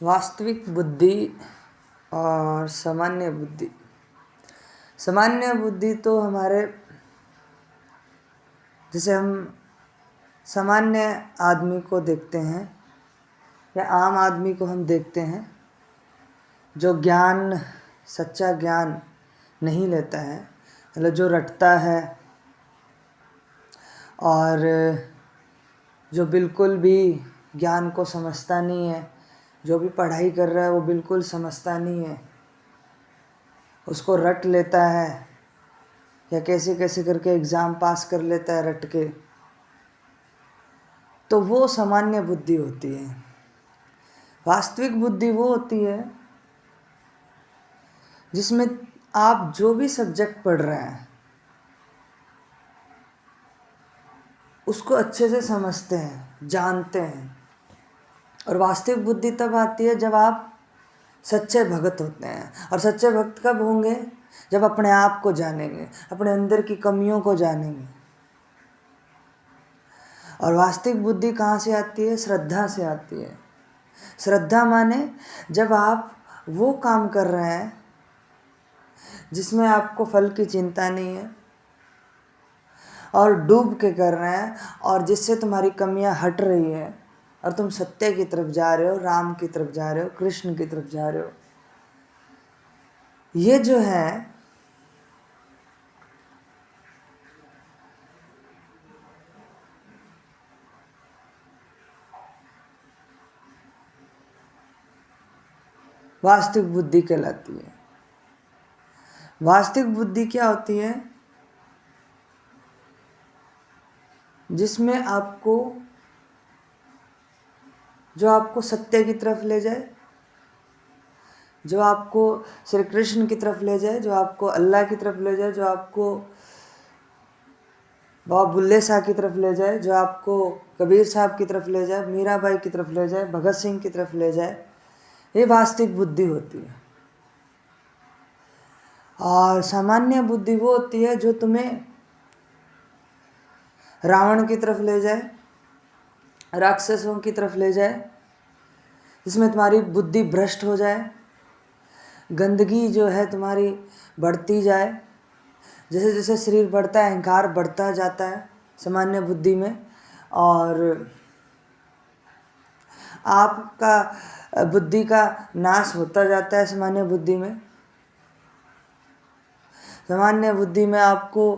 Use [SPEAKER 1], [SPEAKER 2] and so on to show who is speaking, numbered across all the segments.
[SPEAKER 1] वास्तविक बुद्धि और सामान्य बुद्धि। सामान्य बुद्धि तो हमारे, जैसे हम सामान्य आदमी को देखते हैं या आम आदमी को हम देखते हैं जो ज्ञान, सच्चा ज्ञान नहीं लेता है, मतलब जो रटता है और जो बिल्कुल भी ज्ञान को समझता नहीं है, जो भी पढ़ाई कर रहा है वो बिल्कुल समझता नहीं है, उसको रट लेता है या कैसे कैसे करके एग्ज़ाम पास कर लेता है रट के, तो वो सामान्य बुद्धि होती है। वास्तविक बुद्धि वो होती है जिसमें आप जो भी सब्जेक्ट पढ़ रहे हैं उसको अच्छे से समझते हैं, जानते हैं। और वास्तविक बुद्धि तब आती है जब आप सच्चे भक्त होते हैं। और सच्चे भक्त कब होंगे? जब अपने आप को जानेंगे, अपने अंदर की कमियों को जानेंगे। और वास्तविक बुद्धि कहाँ से आती है? श्रद्धा से आती है। श्रद्धा माने जब आप वो काम कर रहे हैं जिसमें आपको फल की चिंता नहीं है और डूब के कर रहे हैं, और जिससे तुम्हारी कमियां हट रही है और तुम सत्य की तरफ जा रहे हो, राम की तरफ जा रहे हो, कृष्ण की तरफ जा रहे हो। ये जो है वास्तविक बुद्धि कहलाती है। वास्तविक बुद्धि क्या होती है? जिसमें आपको, जो आपको सत्य की तरफ ले जाए, जो आपको श्री कृष्ण की तरफ ले जाए, जो आपको अल्लाह की तरफ ले जाए, जो आपको बाबा बुल्ले शाह की तरफ ले जाए, जो आपको कबीर साहब की तरफ ले जाए, मीराबाई की तरफ ले जाए, भगत सिंह की तरफ ले जाए, ये वास्तविक बुद्धि होती है। और सामान्य बुद्धि वो होती है जो तुम्हें रावण की तरफ ले जाए, राक्षसों की तरफ ले जाए, जिसमें तुम्हारी बुद्धि भ्रष्ट हो जाए, गंदगी जो है तुम्हारी बढ़ती जाए। जैसे जैसे शरीर बढ़ता है, अहंकार बढ़ता जाता है सामान्य बुद्धि में, और आपका बुद्धि का नाश होता जाता है सामान्य बुद्धि में। सामान्य बुद्धि में आपको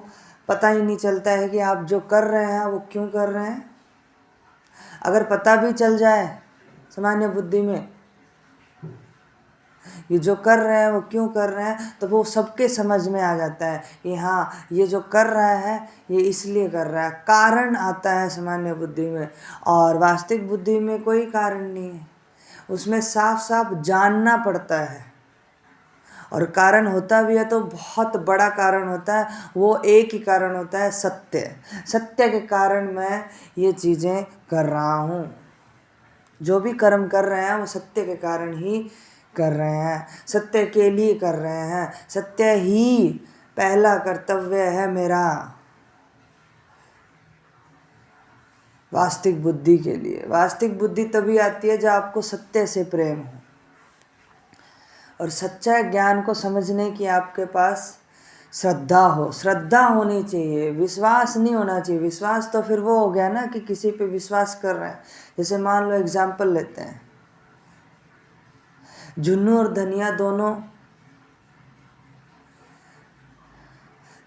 [SPEAKER 1] पता ही नहीं चलता है कि आप जो कर रहे हैं वो क्यों कर रहे हैं। अगर पता भी चल जाए सामान्य बुद्धि में ये जो कर रहे हैं वो क्यों कर रहे हैं, तो वो सबके समझ में आ जाता है कि हाँ, ये जो कर रहा है ये इसलिए कर रहा है। कारण आता है सामान्य बुद्धि में। और वास्तविक बुद्धि में कोई कारण नहीं है, उसमें साफ साफ जानना पड़ता है। और कारण होता भी है तो बहुत बड़ा कारण होता है, वो एक ही कारण होता है, सत्य। सत्य के कारण मैं ये चीज़ें कर रहा हूँ। जो भी कर्म कर रहे हैं वो सत्य के कारण ही कर रहे हैं, सत्य के लिए कर रहे हैं। सत्य ही पहला कर्तव्य है मेरा वास्तविक बुद्धि के लिए। वास्तविक बुद्धि तभी आती है जब आपको सत्य से प्रेम हो और सच्चा ज्ञान को समझने की आपके पास श्रद्धा हो। श्रद्धा होनी चाहिए, विश्वास नहीं होना चाहिए। विश्वास तो फिर वो हो गया ना कि किसी पे विश्वास कर रहे हैं। जैसे मान लो एग्जाम्पल लेते हैं, जुन्नू और धनिया दोनों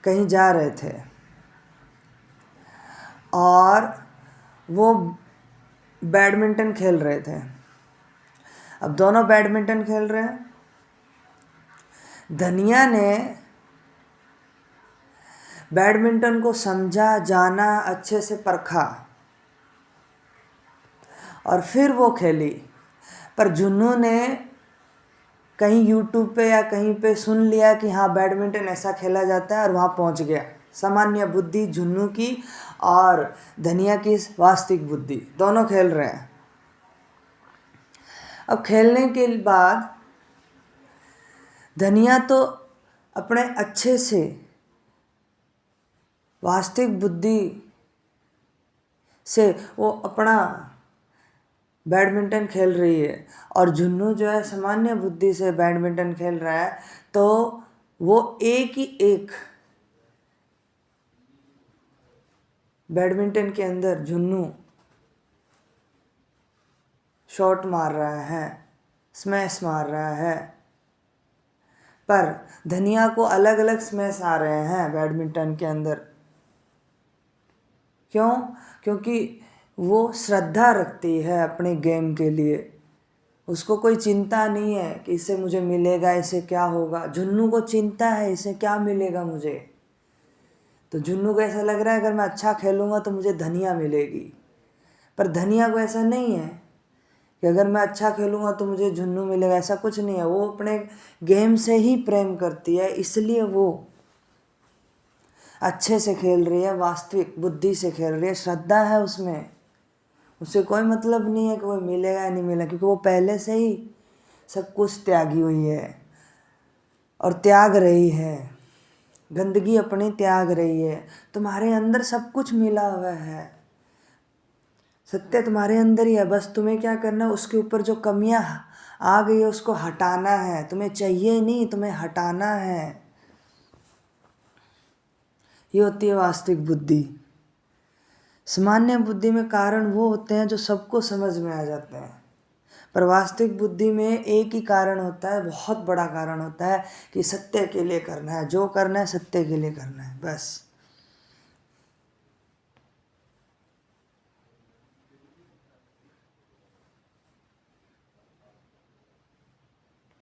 [SPEAKER 1] कहीं जा रहे थे और वो बैडमिंटन खेल रहे थे। अब दोनों बैडमिंटन खेल रहे हैं। धनिया ने बैडमिंटन को समझा, जाना, अच्छे से परखा और फिर वो खेली। पर जुन्नू ने कहीं यूट्यूब पे या कहीं पे सुन लिया कि हाँ बैडमिंटन ऐसा खेला जाता है और वहाँ पहुँच गया। सामान्य बुद्धि जुन्नू की और धनिया की वास्तविक बुद्धि, दोनों खेल रहे हैं। अब खेलने के बाद धनिया तो अपने अच्छे से वास्तविक बुद्धि से वो अपना बैडमिंटन खेल रही है और जुन्नू जो है सामान्य बुद्धि से बैडमिंटन खेल रहा है, तो वो एक ही एक बैडमिंटन के अंदर जुन्नू शॉट मार रहा है, स्मैश मार रहा है, पर धनिया को अलग अलग स्मैश आ रहे हैं बैडमिंटन के अंदर। क्यों? क्योंकि वो श्रद्धा रखती है अपने गेम के लिए, उसको कोई चिंता नहीं है कि इससे मुझे मिलेगा, इससे क्या होगा। जुन्नू को चिंता है इससे क्या मिलेगा मुझे। तो जुन्नू को ऐसा लग रहा है अगर मैं अच्छा खेलूँगा तो मुझे धनिया मिलेगी, पर धनिया को ऐसा नहीं है कि अगर मैं अच्छा खेलूँगा तो मुझे जुन्नू मिलेगा, ऐसा कुछ नहीं है। वो अपने गेम से ही प्रेम करती है, इसलिए वो अच्छे से खेल रही है, वास्तविक बुद्धि से खेल रही है, श्रद्धा है उसमें। उसे कोई मतलब नहीं है कि वो मिलेगा या नहीं मिलेगा, क्योंकि वो पहले से ही सब कुछ त्यागी हुई है और त्याग रही है, गंदगी अपनी त्याग रही है। तुम्हारे अंदर सब कुछ मिला हुआ है, सत्य तुम्हारे अंदर ही है, बस तुम्हें क्या करना है, उसके ऊपर जो कमियां आ गई है उसको हटाना है। तुम्हें चाहिए नहीं, तुम्हें हटाना है। ये होती है वास्तविक बुद्धि। सामान्य बुद्धि में कारण वो होते हैं जो सबको समझ में आ जाते हैं, पर वास्तविक बुद्धि में एक ही कारण होता है, बहुत बड़ा कारण होता है कि सत्य के लिए करना है, जो करना है सत्य के लिए करना है, बस।